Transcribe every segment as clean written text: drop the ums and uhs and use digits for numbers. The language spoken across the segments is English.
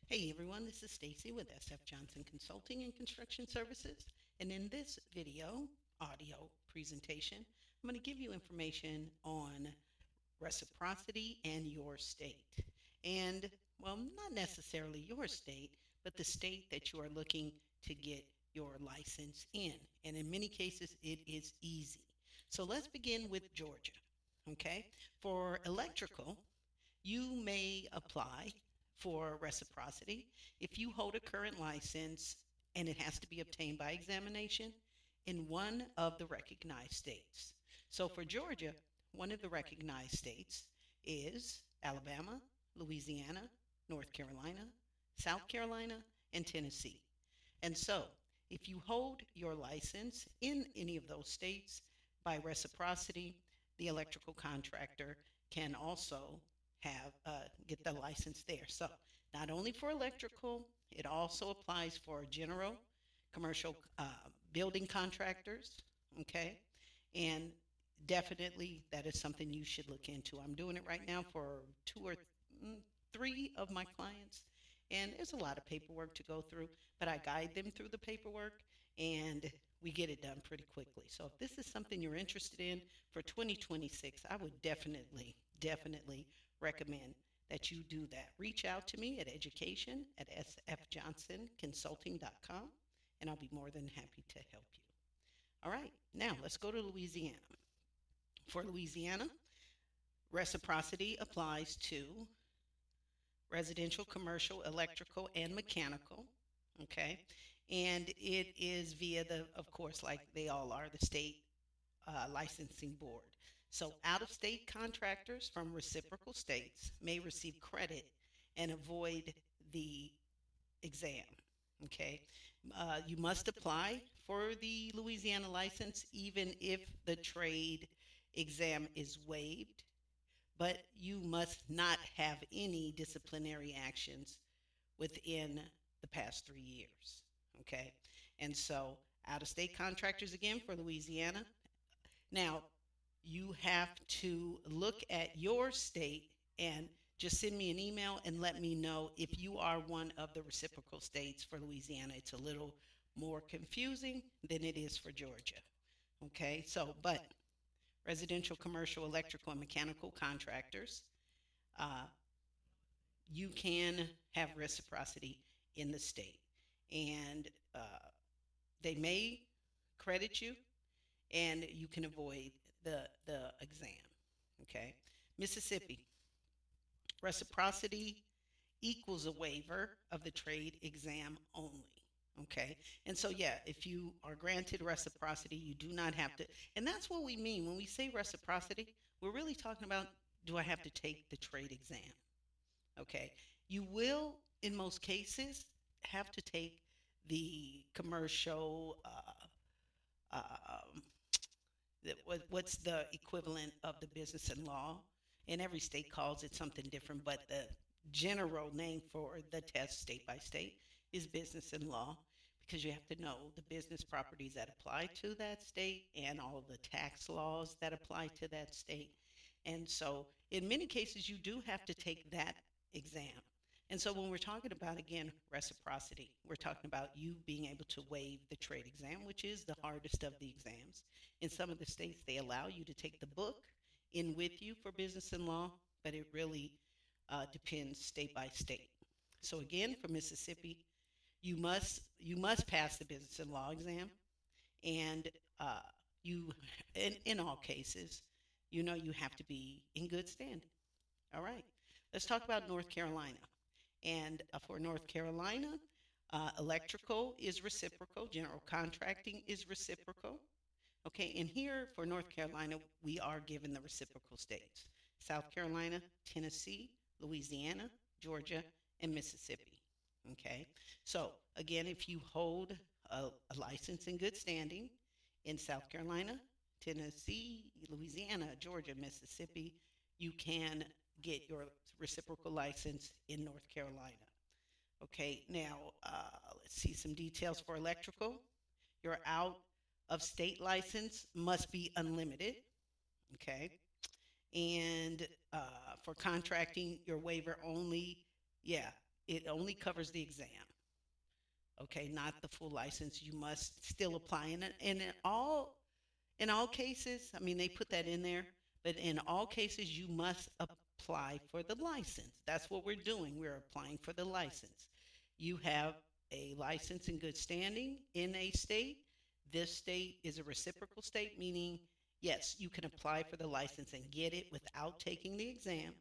Hey everyone, this is Stacy with SF Johnson Consulting and Construction Services. And in this video, audio presentation, I'm going to give you information on reciprocity and your state. And, well, not necessarily your state, but the state that you are looking to get your license in. And in many cases, it is easy. So let's begin with Georgia. Okay. For electrical, you may apply for reciprocity if you hold a current license and it has to be obtained by examination in one of the recognized states. So for Georgia, one of the recognized states is Alabama, Louisiana, North Carolina, South Carolina, and Tennessee. And so, if you hold your license in any of those states by reciprocity, the electrical contractor can also have get the license there. So, not only for electrical, it also applies for general commercial building contractors. Okay, and definitely that is something you should look into. I'm doing it right now for three of my clients, and there's a lot of paperwork to go through, but I guide them through the paperwork and we get it done pretty quickly. So if this is something you're interested in for 2026, I would definitely recommend that you do that. Reach out to me at education at sfjohnsonconsulting.com, and I'll be more than happy to help you. All right, now let's go to Louisiana. For Louisiana, reciprocity applies to residential, commercial, electrical, and mechanical. Okay. And it is via of course, like they all are, the state licensing board. So out of state contractors from reciprocal states may receive credit and avoid the exam. Okay. You must apply for the Louisiana license even if the trade exam is waived, but you must not have any disciplinary actions within the past 3 years. Okay. And so out of state contractors again for Louisiana. Now, you have to look at your state and just send me an email and let me know if you are one of the reciprocal states for Louisiana. It's a little more confusing than it is for Georgia. Okay. So, but residential, commercial, electrical, and mechanical contractors, uh, you can have reciprocity in the state. And they may credit you and you can avoid the exam. Okay. Mississippi, reciprocity equals a waiver of the trade exam only. Okay. And so, yeah, if you are granted reciprocity, you do not have to. And that's what we mean when we say reciprocity. We're really talking about, do I have to take the trade exam? Okay. You will, in most cases, have to take the commercial, um, what's the equivalent of the business and law? And every state calls it something different, but the general name for the test state by state is business and law, because you have to know the business properties that apply to that state and all of the tax laws that apply to that state. And so, in many cases, you do have to take that exam. And so, when we're talking about, again, reciprocity, we're talking about you being able to waive the trade exam, which is the hardest of the exams. In some of the states, they allow you to take the book in with you for business and law, but it really depends state by state. So, again, for Mississippi, you must pass the business and law exam, and uh, you, in all cases, you have to be in good standing. All right, let's talk about North Carolina. And for North Carolina, electrical is reciprocal, general contracting is reciprocal. Okay, and here for North Carolina, we are given the reciprocal states: South Carolina, Tennessee, Louisiana, Georgia, and Mississippi. Okay, so again, if you hold a license in good standing in South Carolina, Tennessee, Louisiana, Georgia, Mississippi, you can get your reciprocal license in North Carolina. Okay, now let's see some details for electrical. Your out of state license must be unlimited. Okay, and for contracting, your waiver only, yeah, it only covers the exam. Okay, not the full license. You must still apply, and in all cases, I mean they put that in there, but in all cases you must apply for the license. That's what we're doing. We're applying for the license. You have a license in good standing in a state. This state is a reciprocal state, meaning yes, you can apply for the license and get it without taking the exam.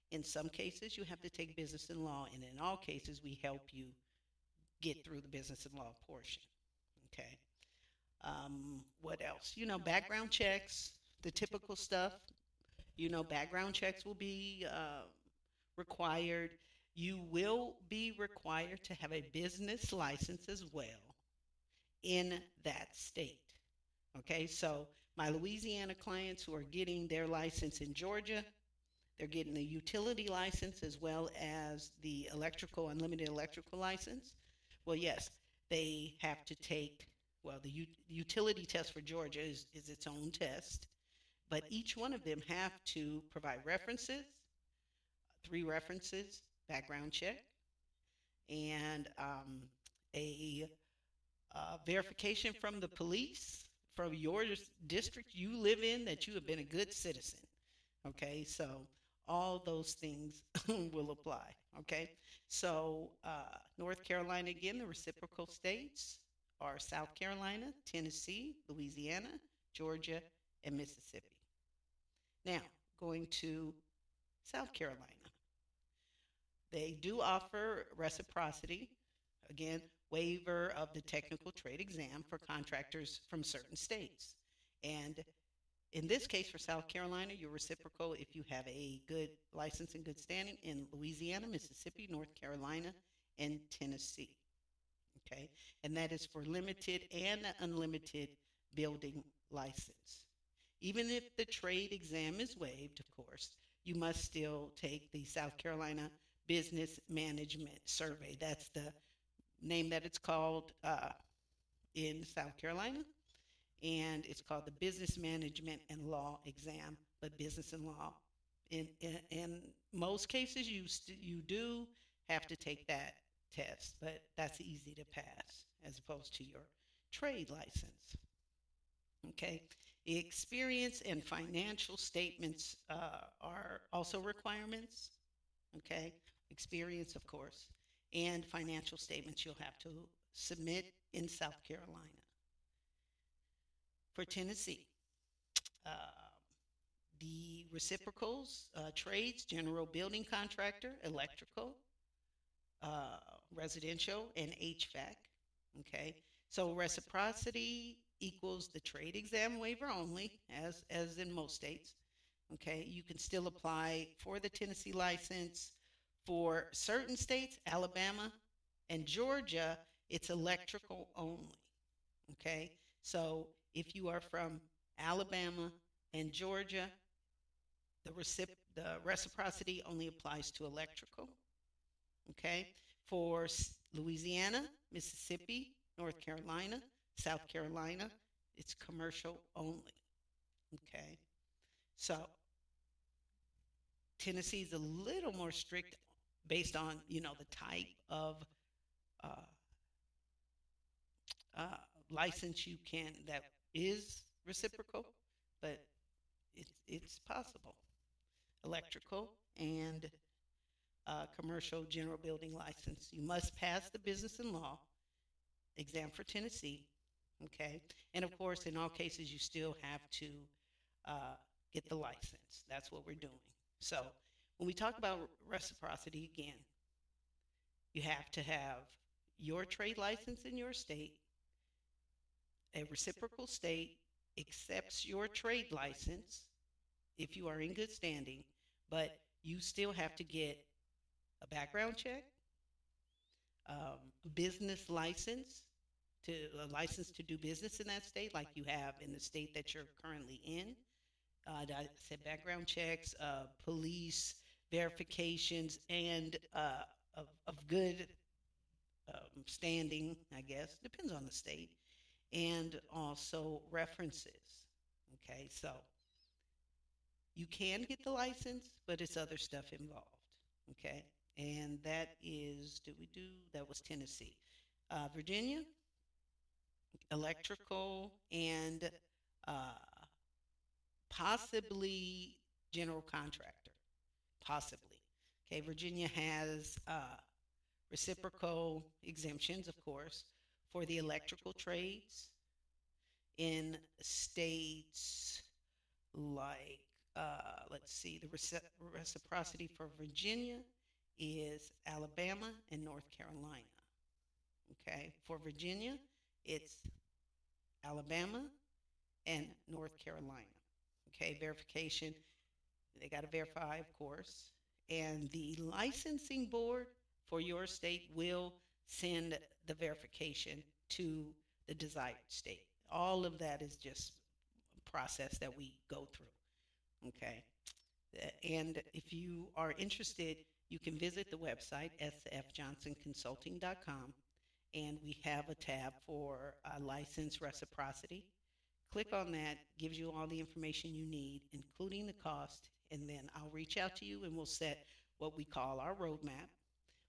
In some cases, you have to take business and law, and in all cases, we help you get through the business and law portion. Okay. What else? Background checks, the typical stuff. Background checks will be required. You will be required to have a business license as well in that state. Okay, so my Louisiana clients who are getting their license in Georgia, they're getting the utility license as well as the unlimited electrical license. Well, yes, they have to take, well, the utility test for Georgia is its own test, but each one of them have to provide references, 3 references, background check, and a verification from the police from your district you live in that you have been a good citizen. Okay, so all those things will apply. Okay, so North Carolina, again, the reciprocal states are South Carolina, Tennessee, Louisiana, Georgia, and Mississippi. Now, going to South Carolina, they do offer reciprocity, again, waiver of the technical trade exam for contractors from certain states. And in this case, for South Carolina, you're reciprocal if you have a good license in good standing in Louisiana, Mississippi, North Carolina, and Tennessee. Okay, and that is for limited and unlimited building license. Even if the trade exam is waived, of course, you must still take the South Carolina Business Management Survey. That's the name that it's called in South Carolina, and it's called the Business Management and Law Exam. But business and law, in most cases, you do have to take that test, but that's easy to pass as opposed to your trade license. Okay, experience and financial statements are also requirements. Okay, experience, of course, and financial statements you'll have to submit in South Carolina. For Tennessee, uh, the reciprocals, trades, general building contractor, electrical, uh, residential, and HVAC. Okay, so reciprocity equals the trade exam waiver only, as in most states. Okay, you can still apply for the Tennessee license. For certain states, Alabama and Georgia, it's electrical only. Okay, so if you are from Alabama and Georgia, the reciprocity only applies to electrical. Okay, for Louisiana, Mississippi, North Carolina, South Carolina, it's commercial only. Okay, so Tennessee is a little more strict based on the type of uh, uh, license you can that is reciprocal, but it's possible. Electrical and commercial general building license. You must pass the business and law exam for Tennessee. Okay, and of course, in all cases, you still have to uh, get the license. That's what we're doing. So when we talk about reciprocity again, you have to have your trade license in your state. A reciprocal state accepts your trade license if you are in good standing, but you still have to get a background check, business license, to a license to do business in that state, like you have in the state that you're currently in. I said background checks, police verifications, and of good standing, I guess, depends on the state, and also references. Okay, so you can get the license, but it's other stuff involved. Okay, and that is, did we do, that was Tennessee. Virginia, electrical, and uh, possibly general contractor. Possibly. Okay, Virginia has reciprocal exemptions, of course, for the electrical trades in states like, let's see, the reciprocity for Virginia is Alabama and North Carolina. Okay, for Virginia, it's Alabama and North Carolina. Okay, verification, they got to verify, of course. And the licensing board for your state will send the verification to the desired state. All of that is just a process that we go through. Okay. And if you are interested, you can visit the website sfjohnsonconsulting.com, and we have a tab for license reciprocity. Click on that, gives you all the information you need, including the cost, and then I'll reach out to you and we'll set what we call our roadmap.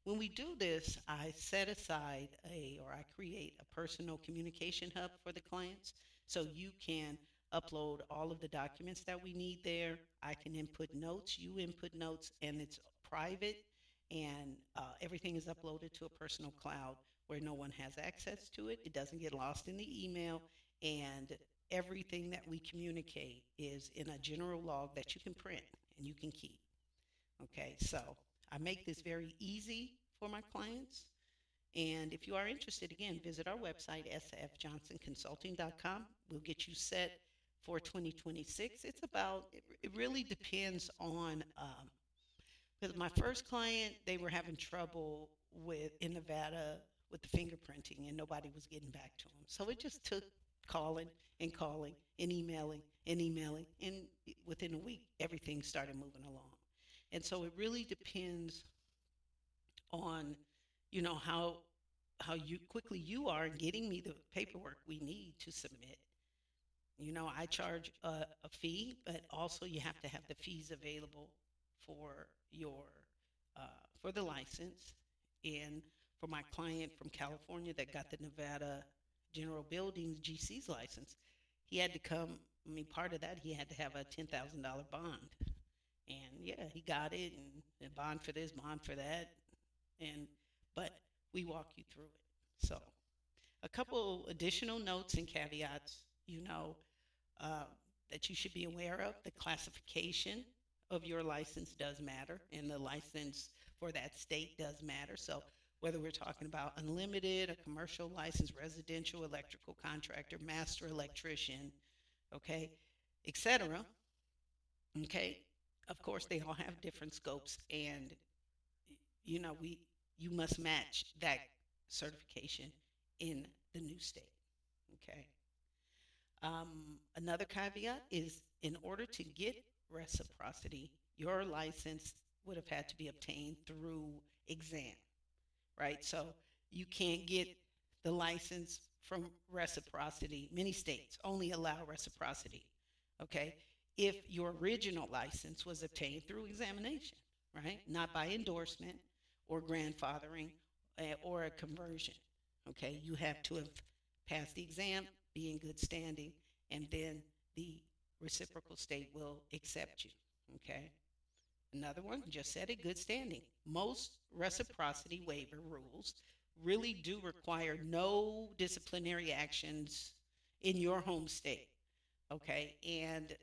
When we do this, I set aside or I create a personal communication hub for the clients so you can upload all of the documents that we need there. I can input notes, you input notes, and it's private, and everything is uploaded to a personal cloud where no one has access to it. It doesn't get lost in the email, and everything that we communicate is in a general log that you can print and you can keep. Okay, so I make this very easy for my clients. And if you are interested, again, visit our website, sfjohnsonconsulting.com. We'll get you set for 2026. It really depends on, because my first client, they were having trouble in Nevada with the fingerprinting and nobody was getting back to them. So it just took calling and calling and emailing and emailing. And within a week, everything started moving along. And so it really depends on, how you quickly you are in getting me the paperwork we need to submit. I charge a fee, but also you have to have the fees available for your for the license. And for my client from California that got the Nevada General Buildings GC's license, he had to come. I mean, part of that he had to have a $10,000 bond, and yeah, he got it, and bond for this, bond for that, and but we walk you through it. So a couple additional notes and caveats, uh, that you should be aware of. The classification of your license does matter, and the license for that state does matter. So whether we're talking about unlimited, a commercial license, residential, electrical contractor, master electrician, okay, etc. Okay, of course they all have different scopes, and we you must match that certification in the new state. Okay. Another caveat is in order to get reciprocity, your license would have had to be obtained through exam, right? So you can't get the license from reciprocity. Many states only allow reciprocity, okay? If your original license was obtained through examination, right? Not by endorsement or grandfathering or a conversion, okay? You have to have passed the exam, be in good standing, and then the reciprocal state will accept you, okay? Another one, just said it, good standing. Most reciprocity waiver rules really do require no disciplinary actions in your home state, okay? And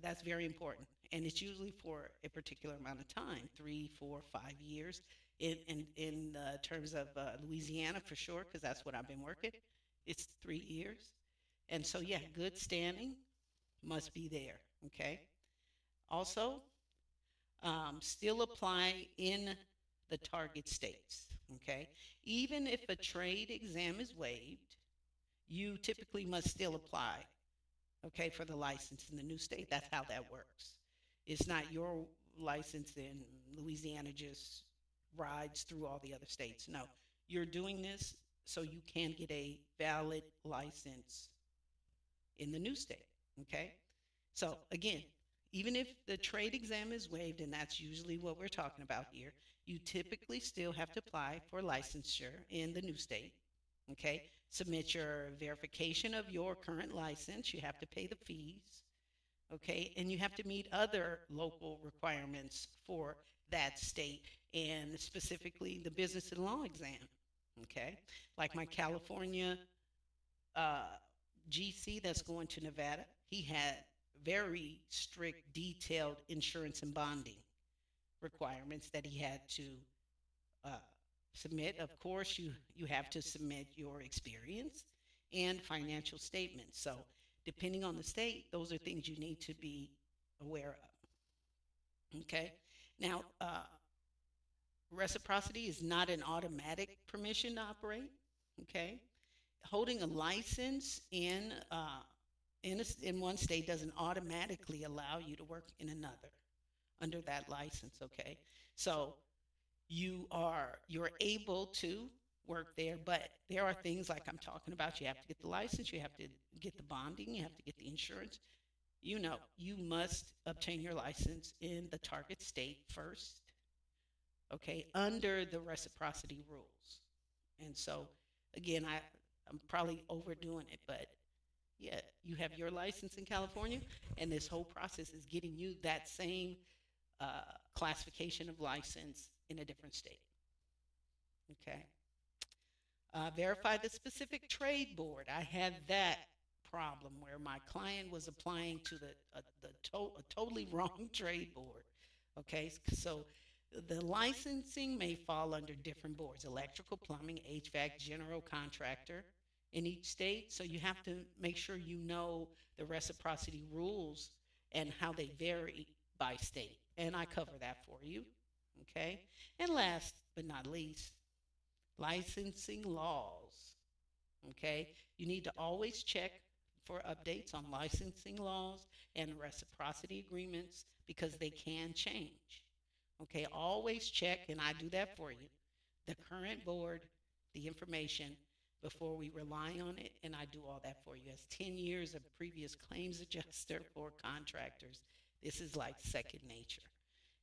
that's very important. And it's usually for a particular amount of time, 3, 4, 5 years. In terms of Louisiana, for sure, because that's what I've been working, it's 3 years. And so, yeah, good standing must be there, okay? Also, still apply in the target states. Okay, even if a trade exam is waived, you typically must still apply. Okay, for the license in the new state. That's how that works. It's not your license in Louisiana just rides through all the other states. No, you're doing this so you can get a valid license in the new state. Okay, so again, even if the trade exam is waived, and that's usually what we're talking about here, you typically still have to apply for licensure in the new state. Okay, submit your verification of your current license. You have to pay the fees. Okay, and you have to meet other local requirements for that state, and specifically the business and law exam. Okay, like my California uh, GC that's going to Nevada, he had very strict, detailed insurance and bonding requirements that he had to uh, submit. Of course, you have to submit your experience and financial statements. So, depending on the state, those are things you need to be aware of. Okay. Now, reciprocity is not an automatic permission to operate. Okay. Holding a license in one state doesn't automatically allow you to work in another under that license. Okay. So you're able to work there, but there are things like I'm talking about. You have to get the license, you have to get the bonding, you have to get the insurance. You must obtain your license in the target state first, okay, under the reciprocity rules. And so, again, I'm probably overdoing it, but yeah, you have your license in California, and this whole process is getting you that same classification of license in a different state. Okay. Verify the specific trade board. I had that problem where my client was applying to a totally wrong trade board. Okay, so the licensing may fall under different boards: electrical, plumbing, HVAC, general contractor in each state. So you have to make sure you know the reciprocity rules and how they vary by state. And I cover that for you. Okay, and last but not least, licensing laws. Okay, you need to always check for updates on licensing laws and reciprocity agreements because they can change. Okay, always check, and I do that for you, the current board, the information before we rely on it, and I do all that for you. As 10 years of previous claims adjuster for contractors, this is like second nature.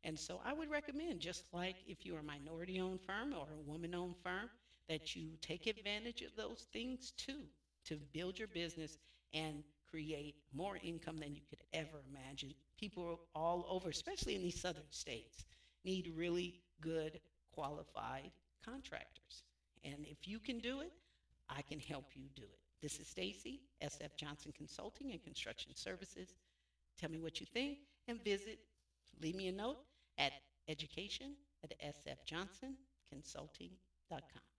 And so I would recommend, just like if you're a minority owned firm or a woman owned firm, that you take advantage of those things too to build your business and create more income than you could ever imagine. People all over, especially in these southern states, need really good, qualified contractors. And if you can do it, I can help you do it. This is Stacy, SF Johnson Consulting and Construction Services. Tell me what you think and leave me a note at education at sfjohnsonconsulting.com.